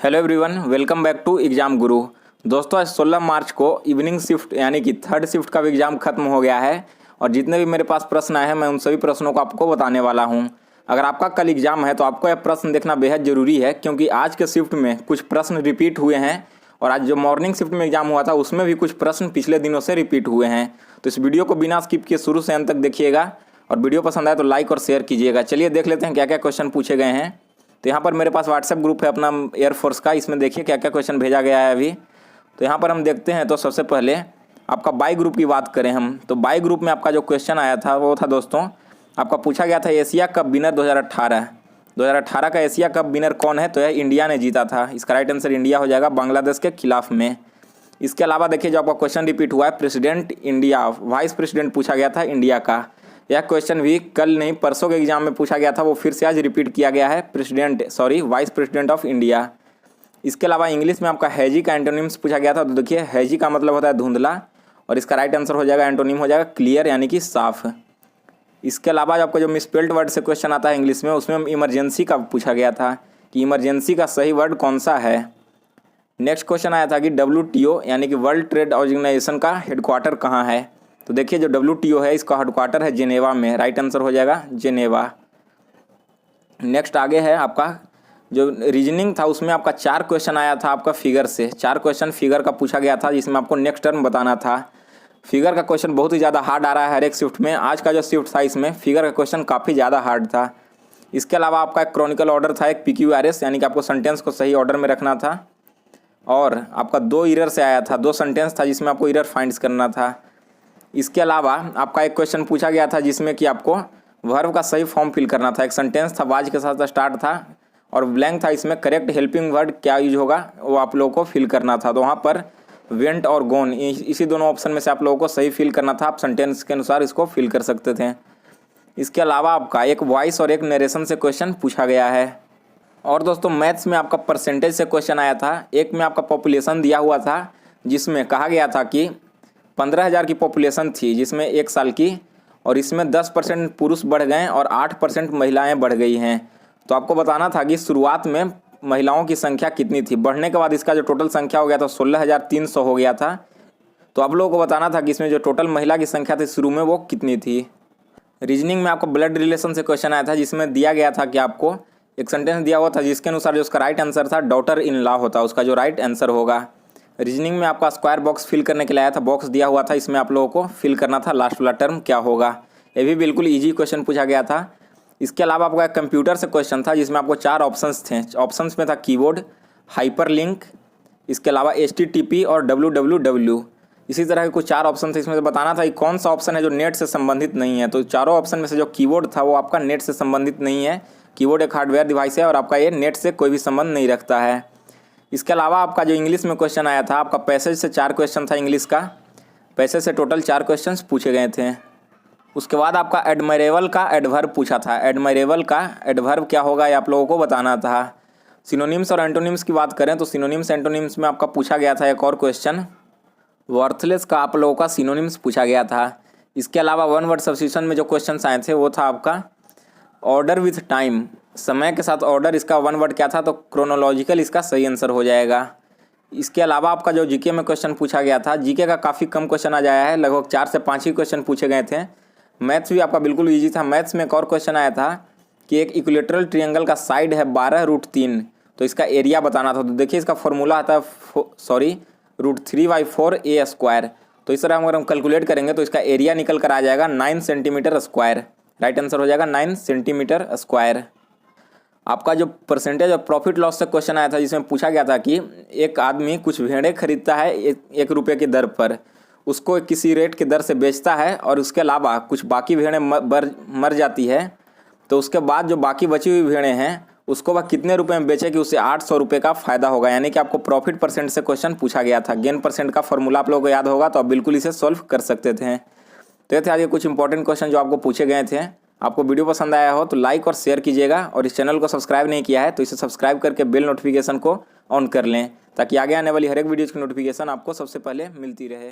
Hello everyone, welcome back to exam Guru. दोस्तों, आज 16 मार्च को इवनिंग शिफ्ट यानी कि थर्ड शिफ्ट का भी एग्ज़ाम खत्म हो गया है और जितने भी मेरे पास प्रश्न आए हैं मैं उन सभी प्रश्नों को आपको बताने वाला हूं। अगर आपका कल एग्ज़ाम है तो आपको यह प्रश्न देखना बेहद ज़रूरी है, क्योंकि आज के शिफ्ट में कुछ प्रश्न रिपीट हुए हैं और आज जो मॉर्निंग शिफ्ट में एग्ज़ाम हुआ था उसमें भी कुछ प्रश्न पिछले दिनों से रिपीट हुए हैं। तो इस वीडियो को बिना स्किप किए शुरू से अंत तक देखिएगा और वीडियो पसंद आए तो लाइक और शेयर कीजिएगा। चलिए देख लेते हैं क्या क्या क्वेश्चन पूछे गए हैं। तो यहाँ पर मेरे पास व्हाट्सएप ग्रुप है अपना एयरफोर्स का, इसमें देखिए क्या क्या क्वेश्चन भेजा गया है अभी। तो यहाँ पर हम देखते हैं। तो सबसे पहले आपका बाई ग्रुप की बात करें हम, तो बाई ग्रुप में आपका जो क्वेश्चन आया था वो था दोस्तों, आपका पूछा गया था एशिया कप विनर 2018 का एशिया कप विनर कौन है? तो यह इंडिया ने जीता था। इसका राइट आंसर इंडिया हो जाएगा, बांग्लादेश के खिलाफ में। इसके अलावा देखिए जो आपका क्वेश्चन रिपीट हुआ है, प्रेसिडेंट इंडिया, वाइस प्रेसिडेंट पूछा गया था इंडिया का। यह क्वेश्चन भी कल नहीं परसों के एग्जाम में पूछा गया था, वो फिर से आज रिपीट किया गया है, वाइस प्रेसिडेंट ऑफ इंडिया। इसके अलावा इंग्लिश में आपका हैजी का एंटोनिम्स पूछा गया था। तो देखिए हैजी का मतलब होता है धुंधला और इसका राइट आंसर हो जाएगा, एंटोनिम हो जाएगा क्लियर यानी कि साफ। इसके अलावा आपका जो मिसस्पेल्ड वर्ड से क्वेश्चन आता है इंग्लिश में, उसमें इमरजेंसी का पूछा गया था कि इमरजेंसी का सही वर्ड कौन सा है। नेक्स्ट क्वेश्चन आया था कि WTO यानी कि वर्ल्ड ट्रेड ऑर्गेनाइजेशन का हेडक्वार्टर कहाँ है? तो देखिए जो WTO है इसका हेडक्वार्टर है जेनेवा में, राइट आंसर हो जाएगा जेनेवा। नेक्स्ट आगे है आपका जो रीजनिंग था, उसमें आपका 4 क्वेश्चन आया था आपका फिगर से। 4 क्वेश्चन फिगर का पूछा गया था जिसमें आपको नेक्स्ट टर्म बताना था। फिगर का क्वेश्चन बहुत ही ज़्यादा हार्ड आ रहा है हर एक शिफ्ट में। आज का जो शिफ्ट था इसमें फिगर का क्वेश्चन काफ़ी ज़्यादा हार्ड था। इसके अलावा आपका एक क्रॉनिकल ऑर्डर था, एक PQRS यानी कि आपको सेंटेंस को सही ऑर्डर में रखना था। और आपका 2 ईरर से आया था, 2 सेंटेंस था जिसमें आपको ईरर फाइंड करना था। इसके अलावा आपका एक क्वेश्चन पूछा गया था जिसमें कि आपको वर्ब का सही फॉर्म फिल करना था। एक सेंटेंस था, वाज के साथ स्टार्ट था और ब्लैंक था, इसमें करेक्ट हेल्पिंग वर्ड क्या यूज होगा वो आप लोगों को फिल करना था। तो वहाँ पर वेंट और गोन, इसी दोनों ऑप्शन में से आप लोगों को सही फिल करना था। आप सेंटेंस के अनुसार इसको फिल कर सकते थे। इसके अलावा आपका एक वॉइस और एक नरेशन से क्वेश्चन पूछा गया है। और दोस्तों मैथ्स में आपका परसेंटेज से क्वेश्चन आया था। एक में आपका पॉपुलेशन दिया हुआ था जिसमें कहा गया था कि 15,000 की पॉपुलेशन थी जिसमें 1 साल की, और इसमें 10% पुरुष बढ़ गए और 8% महिलाएं बढ़ गई हैं। तो आपको बताना था कि शुरुआत में महिलाओं की संख्या कितनी थी, बढ़ने के बाद इसका जो टोटल संख्या हो गया था 16,300 हो गया था। तो आप लोगों को बताना था कि इसमें जो टोटल महिला की संख्या थी शुरू में वो कितनी थी। रीजनिंग में आपको ब्लड रिलेशन से क्वेश्चन आया था जिसमें दिया गया था कि आपको एक सेंटेंस दिया हुआ था जिसके अनुसार जो उसका राइट आंसर था डॉटर इन लॉ होता, उसका जो राइट आंसर होगा। रीजनिंग में आपका स्क्वायर बॉक्स फिल करने के लिए आया था, बॉक्स दिया हुआ था, इसमें आप लोगों को फिल करना था लास्ट वाला टर्म क्या होगा। ये भी बिल्कुल इजी क्वेश्चन पूछा गया था। इसके अलावा आपका कंप्यूटर से क्वेश्चन था जिसमें आपको 4 ऑप्शंस थे। ऑप्शंस में था कीबोर्ड, हाइपरलिंक, इसके अलावा HTTP और www। इसी तरह के कुछ 4 ऑप्शन थे, इसमें से बताना था कि कौन सा ऑप्शन है जो नेट से संबंधित नहीं है। तो चारों ऑप्शन में से जो कीबोर्ड था वो आपका नेट से संबंधित नहीं है। कीबोर्ड एक हार्डवेयर डिवाइस है और आपका ये नेट से कोई भी संबंध नहीं रखता है। इसके अलावा आपका जो इंग्लिश में क्वेश्चन आया था, आपका पैसेज से 4 क्वेश्चन था इंग्लिश का। पैसेज से टोटल 4 क्वेश्चंस पूछे गए थे। उसके बाद आपका एडमायरेबल का एडवर्ब पूछा था। एडमायरेबल का एडवर्ब क्या होगा ये आप लोगों को बताना था। सिनोनिम्स और एंटोनिम्स की बात करें तो सिनोनिम्स एंटोनिम्स में आपका पूछा गया था एक और क्वेश्चन, वर्थलेस का आप लोगों का सिनोनिम्स पूछा गया था। इसके अलावा 1 वर्ड सब्स्टिट्यूशन में जो क्वेश्चन आए थे वो था आपका ऑर्डर विथ टाइम, समय के साथ ऑर्डर, इसका 1 वर्ड क्या था? तो क्रोनोलॉजिकल इसका सही आंसर हो जाएगा। इसके अलावा आपका जो जीके में क्वेश्चन पूछा गया था, जीके का काफ़ी कम क्वेश्चन आ जाया है, लगभग 4 से 5 ही क्वेश्चन पूछे गए थे। मैथ्स भी आपका बिल्कुल ईजी था। मैथ्स में एक और क्वेश्चन आया था कि एक इक्विलेटरल ट्रिएंगल का साइड है 12√3, तो इसका एरिया बताना था। तो देखिए इसका फॉर्मूला आता है √3/4a²। तो इस तरह अगर हम कैलकुलेट करेंगे तो इसका एरिया निकल कर आ जाएगा 9 सेंटीमीटर स्क्वायर, राइट आंसर हो जाएगा 9 सेंटीमीटर स्क्वायर। आपका जो परसेंटेज और प्रॉफिट लॉस से क्वेश्चन आया था जिसमें पूछा गया था कि एक आदमी कुछ भेड़ें खरीदता है 1 रुपये की दर पर, उसको किसी रेट की दर से बेचता है और उसके अलावा कुछ बाकी भेड़ें मर जाती है, तो उसके बाद जो बाकी बची हुई भेड़ें हैं उसको वह कितने रुपए में बेचे कि उसे 800 रुपये का फ़ायदा होगा। यानी कि आपको प्रॉफिट परसेंट से क्वेश्चन पूछा गया था। गेन परसेंट का फॉर्मूला आप लोगों को याद होगा तो आप बिल्कुल इसे सॉल्व कर सकते थे। तो ये थे आज के कुछ इंपॉर्टेंट क्वेश्चन जो आपको पूछे गए थे। आपको वीडियो पसंद आया हो तो लाइक और शेयर कीजिएगा, और इस चैनल को सब्सक्राइब नहीं किया है तो इसे सब्सक्राइब करके बेल नोटिफिकेशन को ऑन कर लें ताकि आगे आने वाली हर एक वीडियोज़ की नोटिफिकेशन आपको सबसे पहले मिलती रहे।